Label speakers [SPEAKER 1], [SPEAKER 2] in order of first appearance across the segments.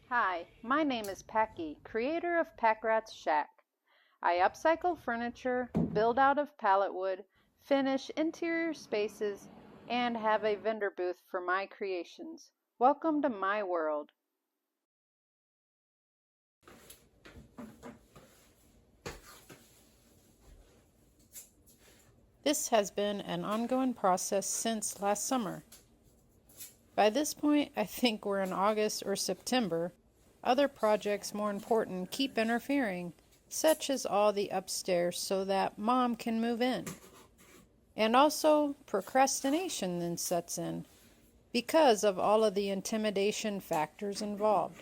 [SPEAKER 1] Hi, my name is Packy, creator of Pack Rat's Shack. I upcycle furniture, build out of pallet wood, finish interior spaces, and have a vendor booth for my creations. Welcome to my world. This has been an ongoing process since last summer. By this point, I think we're in August or September. Other projects more important keep interfering, such as all the upstairs so that Mom can move in. And also, procrastination then sets in because of all of the intimidation factors involved.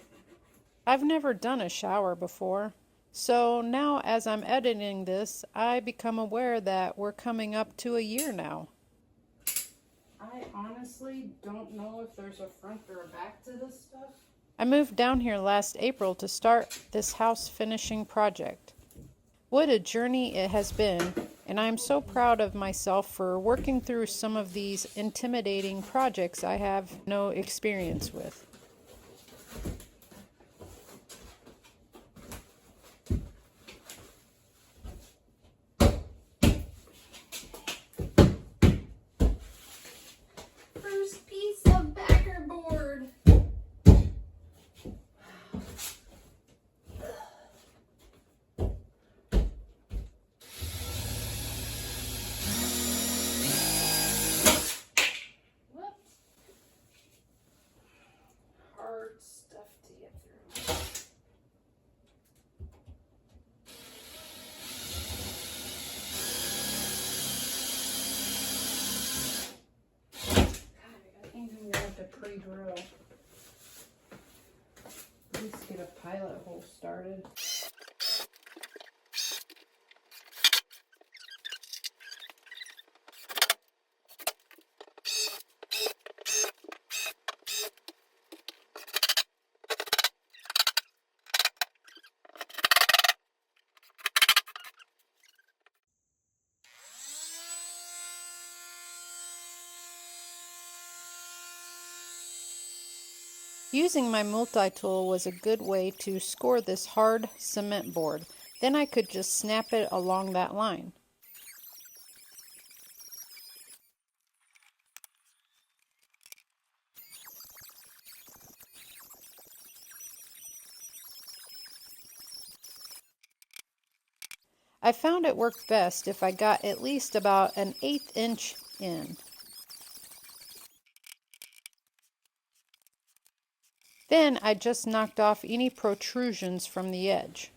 [SPEAKER 1] I've never done a shower before, so now as I'm editing this, I become aware that we're coming up to a year now. I honestly don't know if there's a front or a back to this stuff. I moved down here last April to start this house finishing project. What a journey it has been, and I am so proud of myself for working through some of these intimidating projects I have no experience with. First piece of backer board. Whoops. Hard stuff to get through. I think I'm gonna have to pre-drill. At least get a pilot hole started. Using my multi-tool was a good way to score this hard cement board. Then I could just snap it along that line. I found it worked best if I got at least about an 1/8 inch in. Then I just knocked off any protrusions from the edge.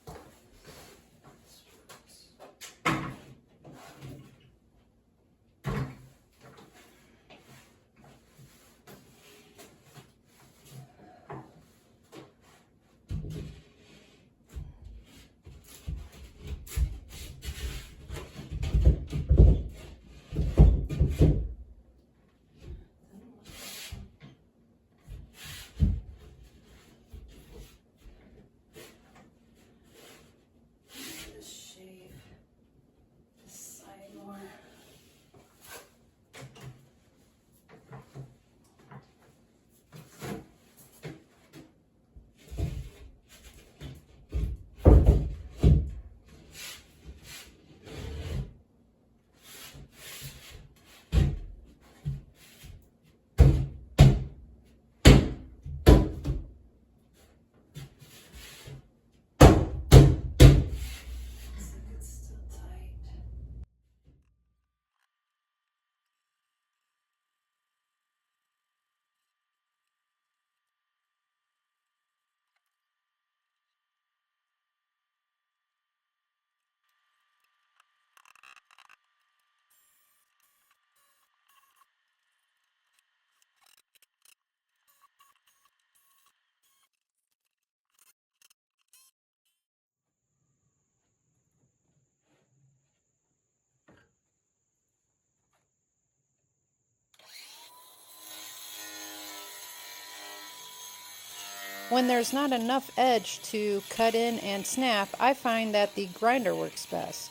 [SPEAKER 1] When there's not enough edge to cut in and snap, I find that the grinder works best.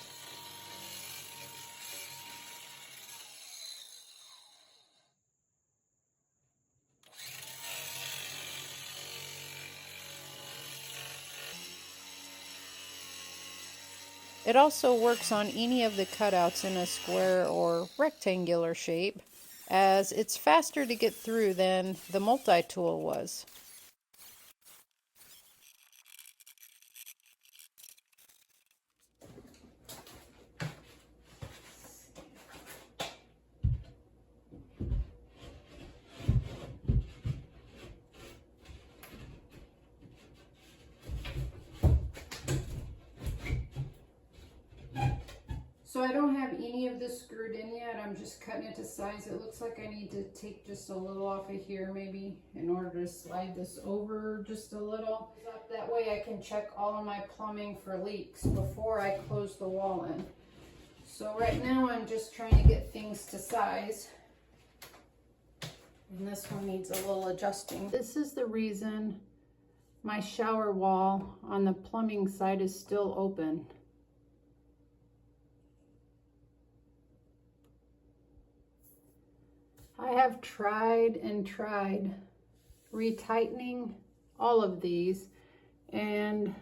[SPEAKER 1] It also works on any of the cutouts in a square or rectangular shape, as it's faster to get through than the multi-tool was. So I don't have any of this screwed in yet. I'm just cutting it to size. It looks like I need to take just a little off of here maybe in order to slide this over just a little. That way I can check all of my plumbing for leaks before I close the wall in. So right now I'm just trying to get things to size. And this one needs a little adjusting. This is the reason my shower wall on the plumbing side is still open. I have tried and tried retightening all of these, and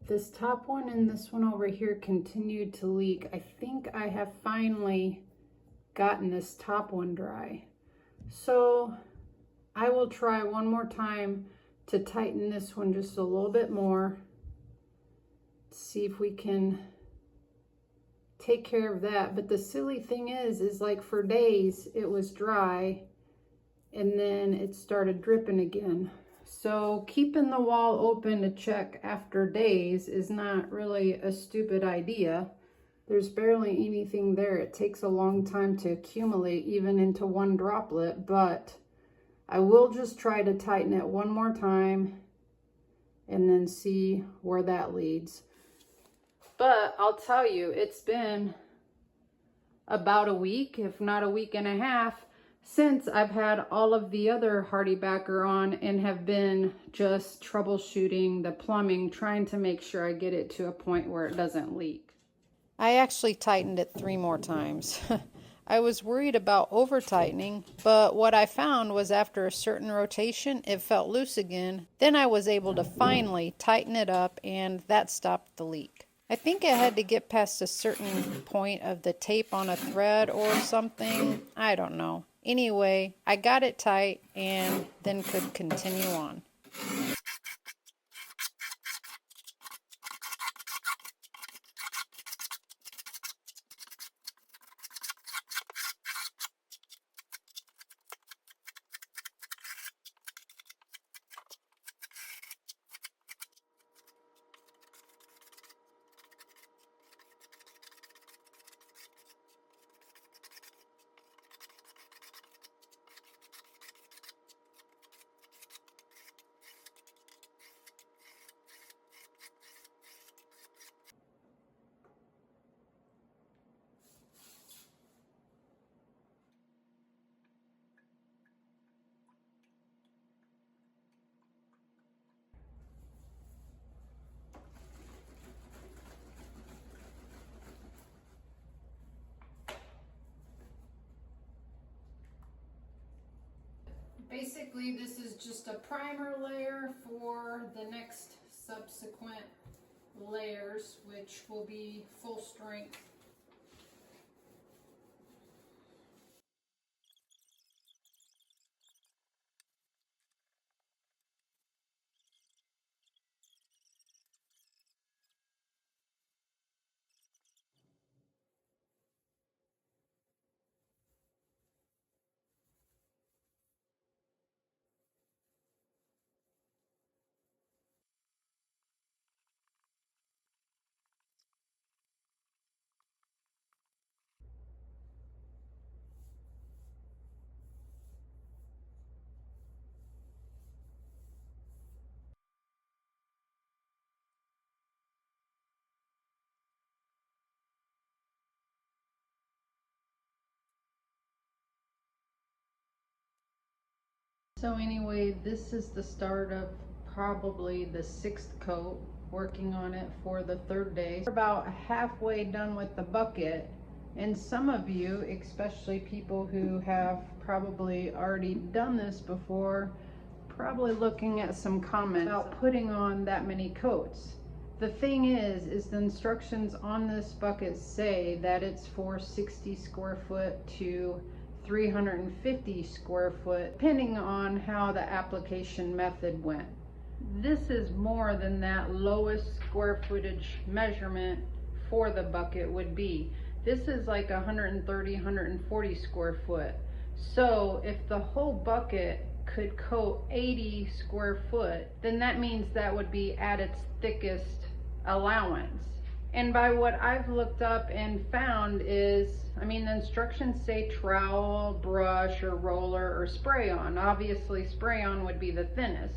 [SPEAKER 1] this top one and this one over here continued to leak. I think I have finally gotten this top one dry. So I will try one more time to tighten this one just a little bit more. See if we can take care of that. But the silly thing is like for days it was dry and then it started dripping again. So keeping the wall open to check after days is not really a stupid idea. There's barely anything there. It takes a long time to accumulate even into one droplet, but I will just try to tighten it one more time and then see where that leads. But I'll tell you, it's been about a week, if not a week and a half, since I've had all of the other HardieBacker on and have been just troubleshooting the plumbing, trying to make sure I get it to a point where it doesn't leak. I actually tightened it 3 more times. I was worried about over tightening, but what I found was after a certain rotation, it felt loose again. Then I was able to finally tighten it up, and that stopped the leak. I think I had to get past a certain point of the tape on a thread or something. I don't know. Anyway, I got it tight and then could continue on. Basically, this is just a primer layer for the next subsequent layers, which will be full strength. So anyway, this is the start of probably the 6th coat, working on it for the 3rd day. We're about halfway done with the bucket, and some of you, especially people who have probably already done this before, probably looking at some comments about putting on that many coats. The thing is the instructions on this bucket say that it's for 60 square foot to 350 square foot, depending on how the application method went. This is more than that lowest square footage measurement for the bucket would be. This is like 130, 140 square foot. So if the whole bucket could coat 80 square foot, then that means that would be at its thickest allowance. And by what I've looked up and found is, I mean, the instructions say trowel, brush, or roller, or spray on. Obviously spray on would be the thinnest.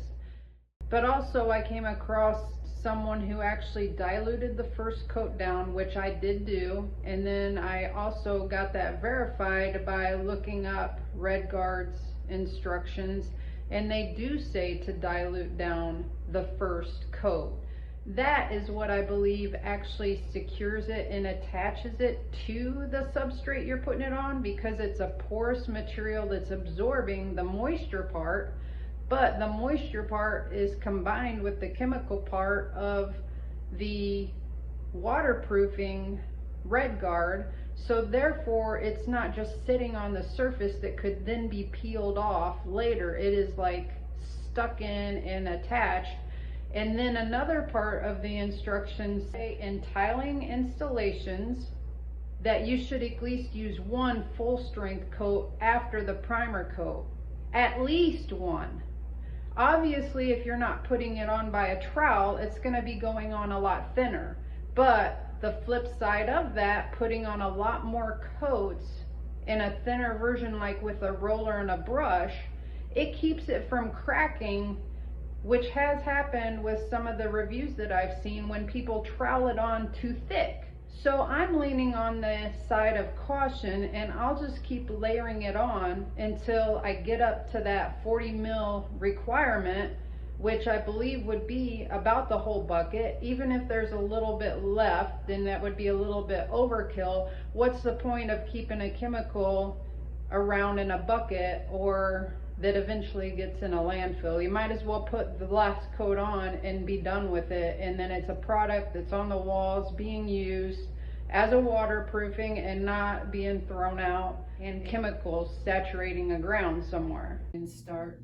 [SPEAKER 1] But also I came across someone who actually diluted the first coat down, which I did do, and then I also got that verified by looking up RedGuard's instructions, and they do say to dilute down the first coat. That is what I believe actually secures it and attaches it to the substrate you're putting it on, because it's a porous material that's absorbing the moisture part, but the moisture part is combined with the chemical part of the waterproofing RedGuard, so therefore it's not just sitting on the surface that could then be peeled off later. It is like stuck in and attached. And then another part of the instructions say in tiling installations that you should at least use one full strength coat after the primer coat, at least one. Obviously, if you're not putting it on by a trowel, it's going to be going on a lot thinner. But the flip side of that, putting on a lot more coats in a thinner version, like with a roller and a brush, it keeps it from cracking, which has happened with some of the reviews that I've seen when people trowel it on too thick. So I'm leaning on the side of caution, and I'll just keep layering it on until I get up to that 40 mil requirement, which I believe would be about the whole bucket. Even if there's a little bit left, then that would be a little bit overkill. What's the point of keeping a chemical around in a bucket or that eventually gets in a landfill? You might as well put the last coat on and be done with it, and then it's a product that's on the walls being used as a waterproofing and not being thrown out and chemicals saturating the ground somewhere. And start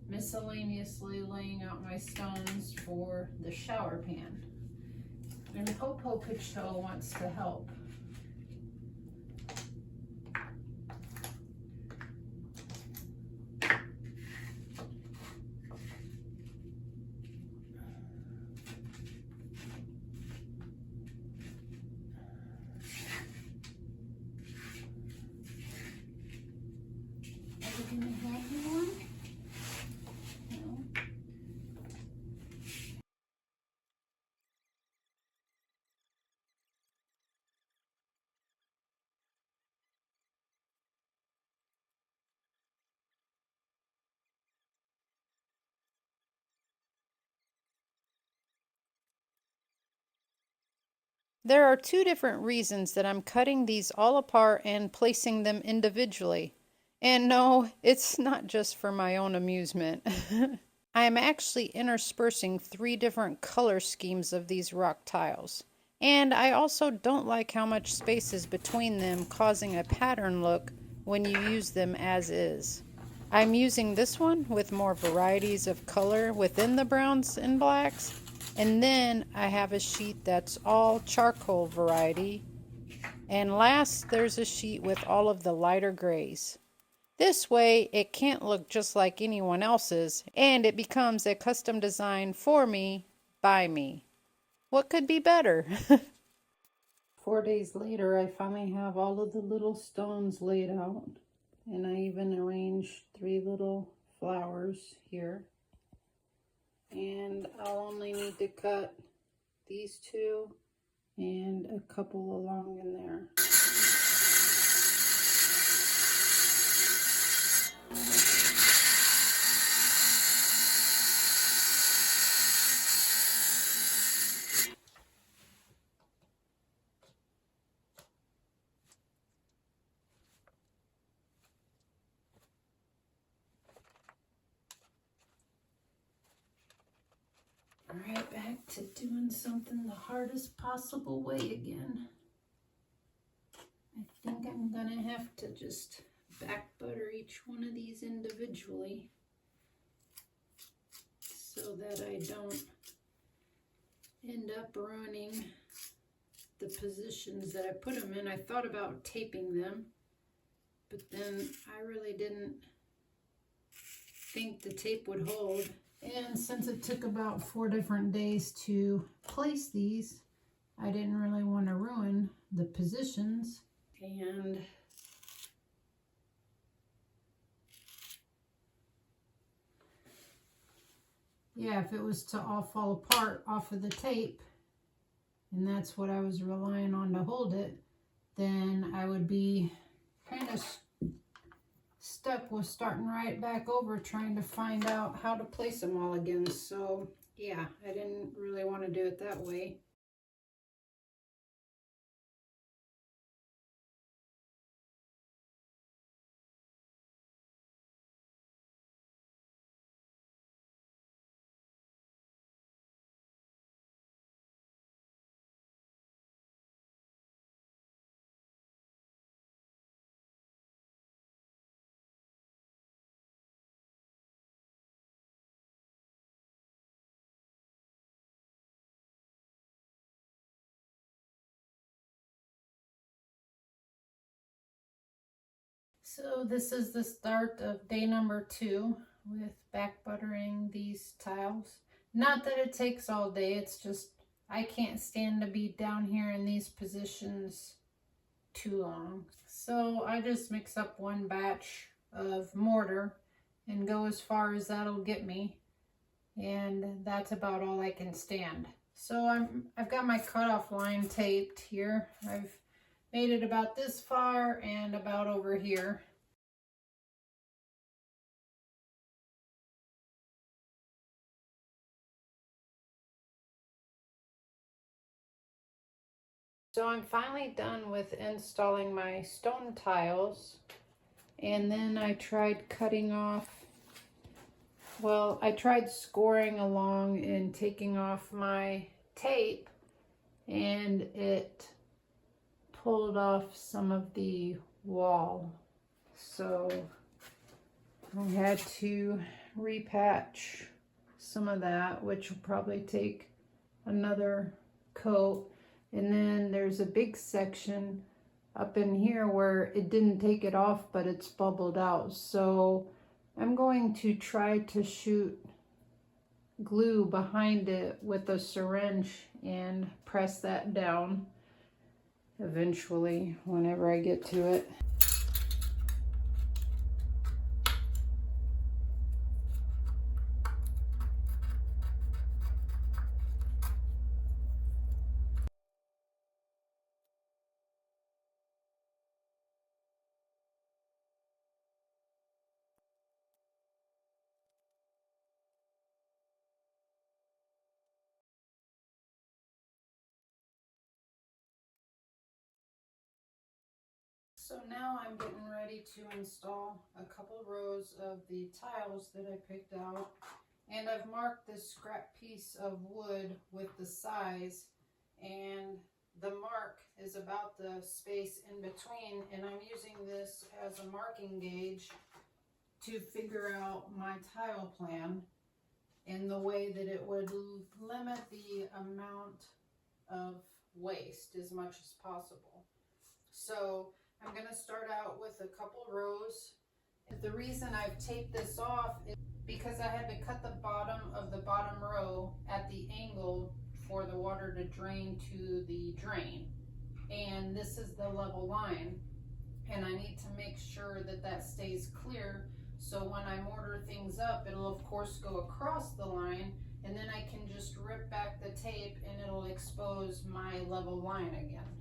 [SPEAKER 1] miscellaneously laying out my stones for the shower pan. And Popo Pichot wants to help. There are two different reasons that I'm cutting these all apart and placing them individually. And no, it's not just for my own amusement. I am actually interspersing 3 different color schemes of these rock tiles. And I also don't like how much space is between them, causing a pattern look when you use them as is. I'm using this one with more varieties of color within the browns and blacks. And then I have a sheet that's all charcoal variety. And last, there's a sheet with all of the lighter grays. This way, it can't look just like anyone else's, and it becomes a custom design for me, by me. What could be better? 4 days later, I finally have all of the little stones laid out. And I even arranged 3 little flowers here. And I'll only need to cut these 2 and a couple along in there. All right, back back to doing something the hardest possible way again. I think I'm gonna have to just back butter each one of these individually so that I don't end up ruining the positions that I put them in. I thought about taping them, but then I really didn't think the tape would hold. And since it took about 4 different days to place these, I didn't really want to ruin the positions. And yeah, if it was to all fall apart off of the tape, and that's what I was relying on to hold it, then I would be kind of stuck with starting right back over trying to find out how to place them all again. So yeah, I didn't really want to do it that way. So this is the start of day number 2 with back buttering these tiles. Not that it takes all day, it's just I can't stand to be down here in these positions too long. So I just mix up 1 batch of mortar and go as far as that'll get me, and that's about all I can stand. So I've got my cutoff line taped here. I've made it about this far and about over here. So I'm finally done with installing my stone tiles, and then I tried cutting off, well, I tried scoring along and taking off my tape, and it pulled off some of the wall. So I had to repatch some of that, which will probably take another coat. And then there's a big section up in here where it didn't take it off, but it's bubbled out. So I'm going to try to shoot glue behind it with a syringe and press that down eventually whenever I get to it. So now I'm getting ready to install a couple rows of the tiles that I picked out, and I've marked this scrap piece of wood with the size, and the mark is about the space in between, and I'm using this as a marking gauge to figure out my tile plan in the way that it would limit the amount of waste as much as possible. So I'm going to start out with a couple rows. The reason I've taped this off is because I had to cut the bottom of the bottom row at the angle for the water to drain to the drain. And this is the level line. And I need to make sure that that stays clear. So when I mortar things up, it'll of course go across the line, and then I can just rip back the tape and it'll expose my level line again.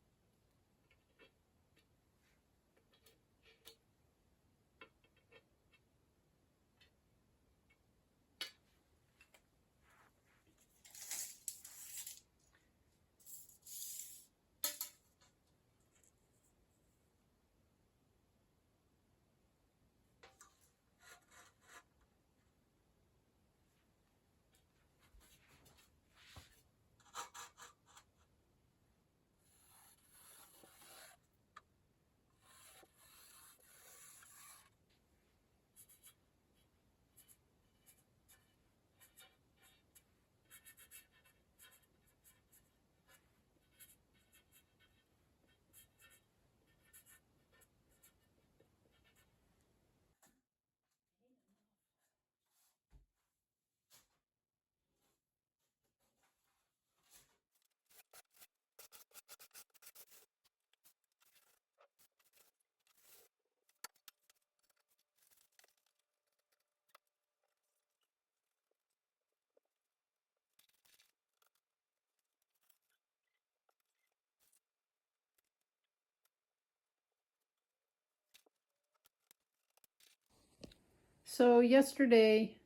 [SPEAKER 1] So yesterday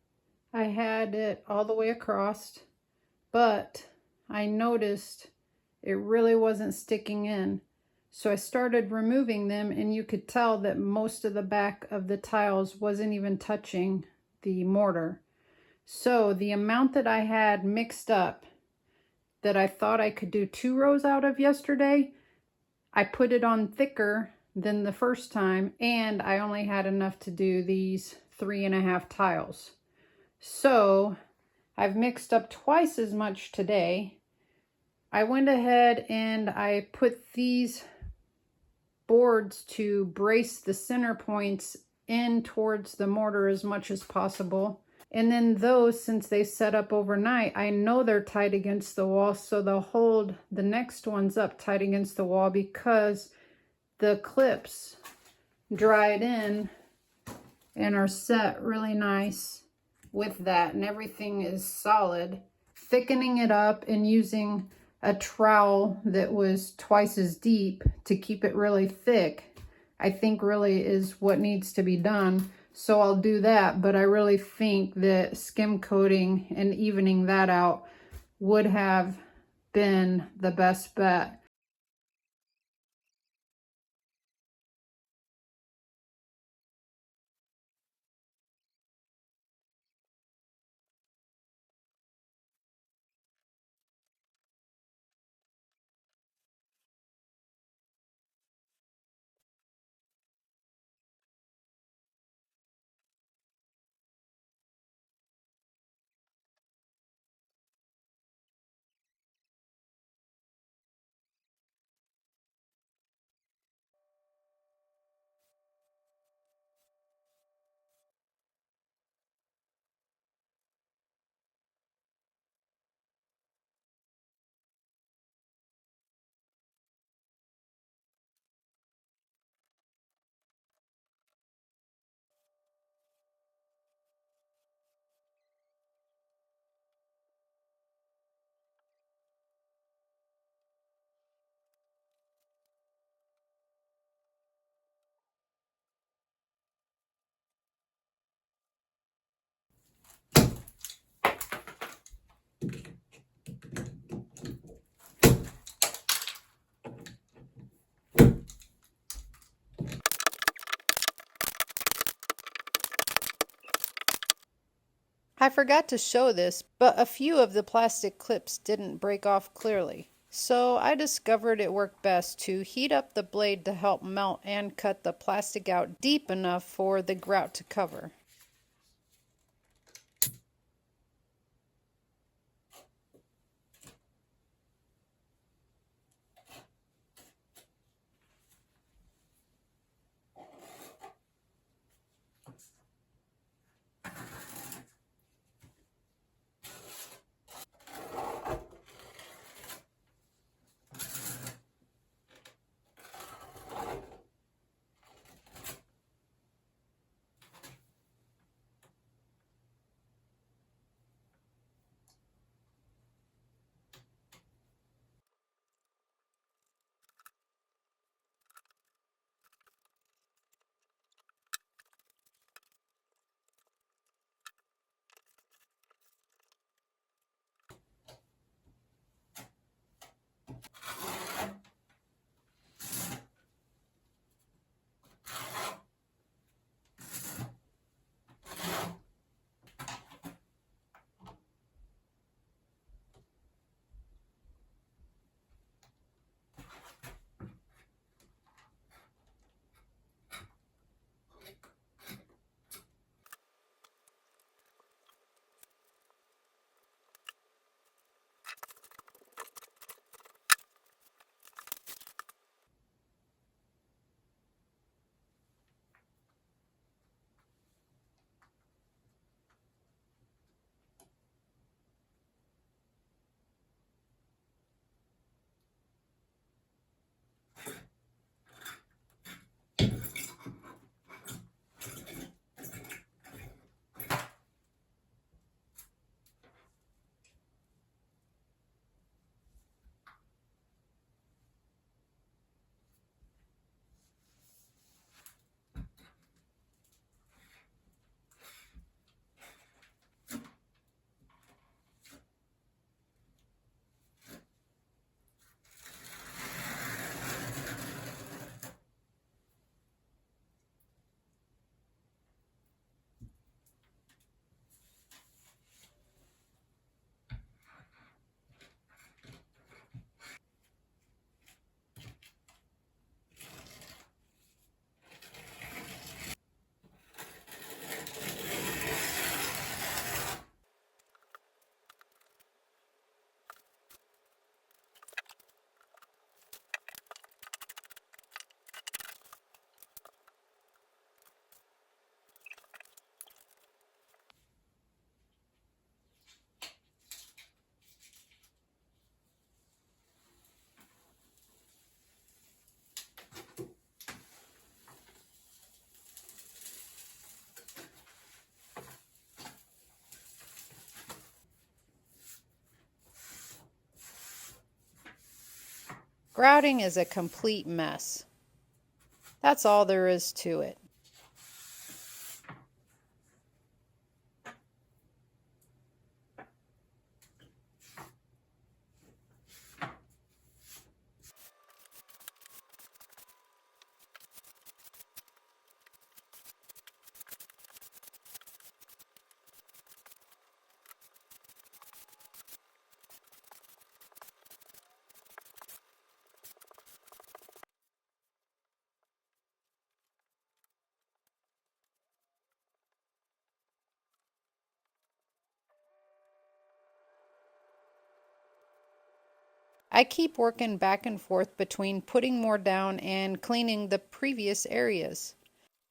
[SPEAKER 1] I had it all the way across, but I noticed it really wasn't sticking in. So I started removing them, and you could tell that most of the back of the tiles wasn't even touching the mortar. So the amount that I had mixed up that I thought I could do 2 rows out of yesterday, I put it on thicker than the first time, and I only had enough to do these 3.5 tiles. So I've mixed up twice as much today. I went ahead and I put these boards to brace the center points in towards the mortar as much as possible. And then those, since they set up overnight, I know they're tight against the wall, so they'll hold the next ones up tight against the wall because the clips dried in and are set really nice with that, and everything is solid. Thickening it up and using a trowel that was twice as deep to keep it really thick, I think really is what needs to be done. So I'll do that, but I really think that skim coating and evening that out would have been the best bet. I forgot to show this, but a few of the plastic clips didn't break off clearly. So I discovered it worked best to heat up the blade to help melt and cut the plastic out deep enough for the grout to cover. Grouting is a complete mess. That's all there is to it. I keep working back and forth between putting more down and cleaning the previous areas.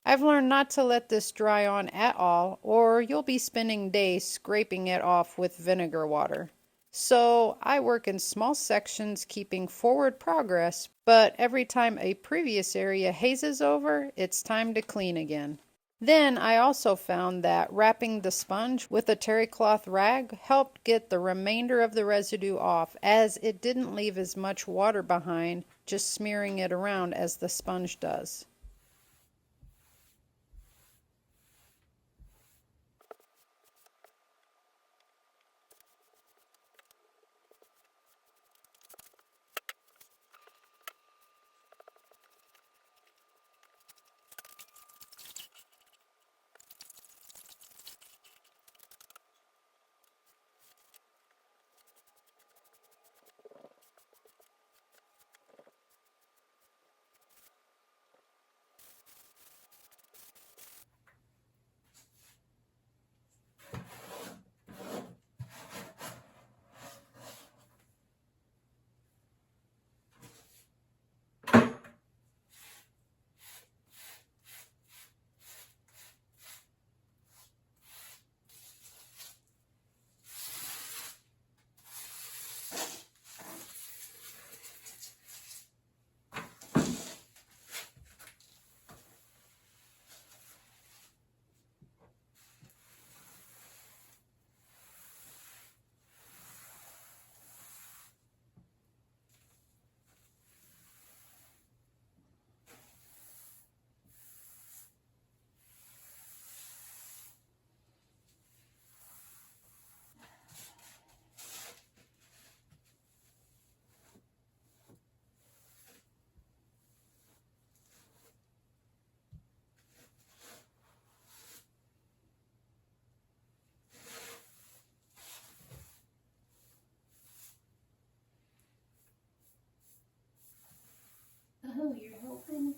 [SPEAKER 1] I've learned not to let this dry on at all, or you'll be spending days scraping it off with vinegar water. So I work in small sections, keeping forward progress, but every time a previous area hazes over, it's time to clean again. Then I also found that wrapping the sponge with a terry cloth rag helped get the remainder of the residue off, as it didn't leave as much water behind just smearing it around as the sponge does. Oh, you're helping?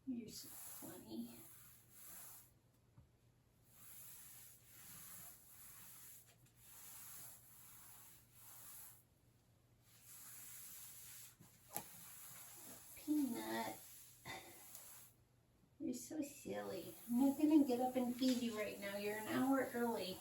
[SPEAKER 1] You're so funny. Peanut, you're so silly. I'm not gonna get up and feed you right now. You're an hour early.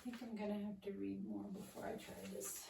[SPEAKER 1] think I'm gonna have to read more before I try this.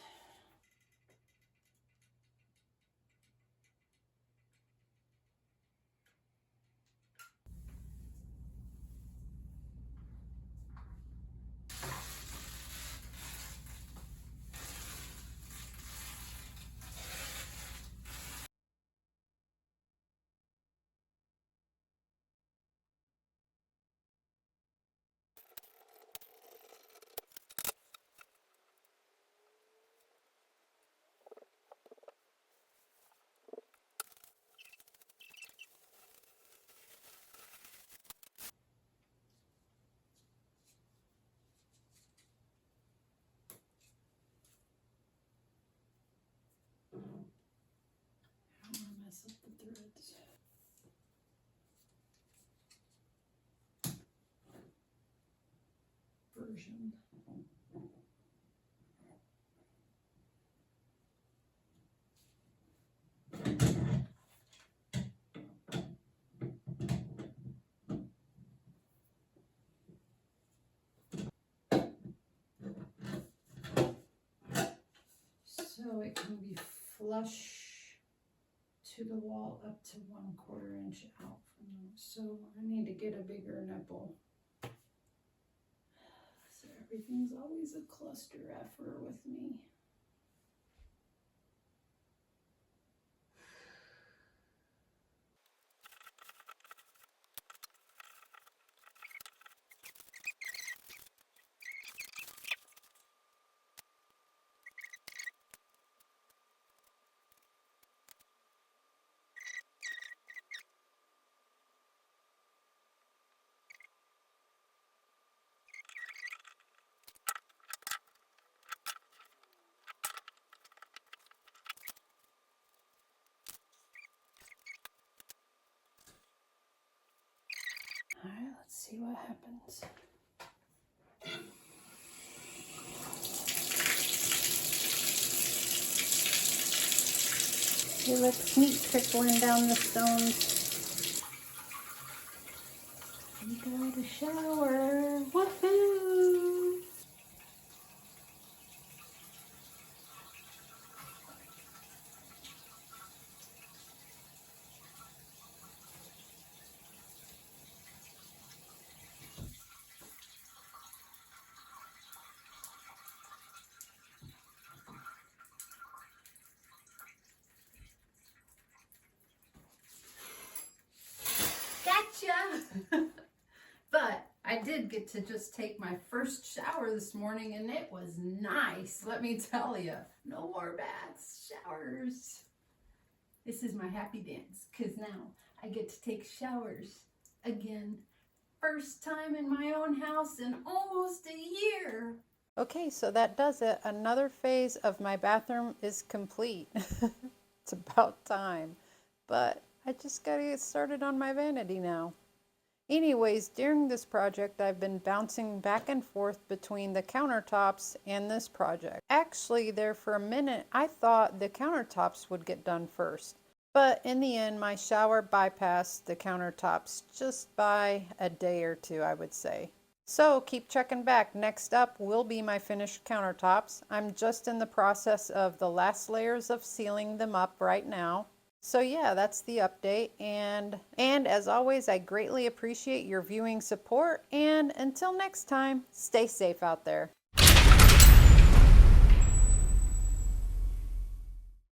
[SPEAKER 1] I don't want to mess up the threads. Version. So it can be flush to the wall up to 1/4 inch out from them. So I need to get a bigger nipple. So everything's always a cluster effort with me. All right, let's see what happens. It looks neat trickling down the stones. We got a shower. Woohoo! Gotcha! But I did get to just take my first shower this morning and it was nice, let me tell you. No more baths, showers. This is my happy dance because now I get to take showers again. First time in my own house in almost a year. Okay, so that does it. Another phase of my bathroom is complete. It's about time. But I just gotta get started on my vanity now. Anyways, during this project, I've been bouncing back and forth between the countertops and this project. Actually, there for a minute, I thought the countertops would get done first. But in the end, my shower bypassed the countertops just by a day or two, I would say. So keep checking back. Next up will be my finished countertops. I'm just in the process of the last layers of sealing them up right now. So yeah, that's the update, and as always, I greatly appreciate your viewing support, and until next time, stay safe out there.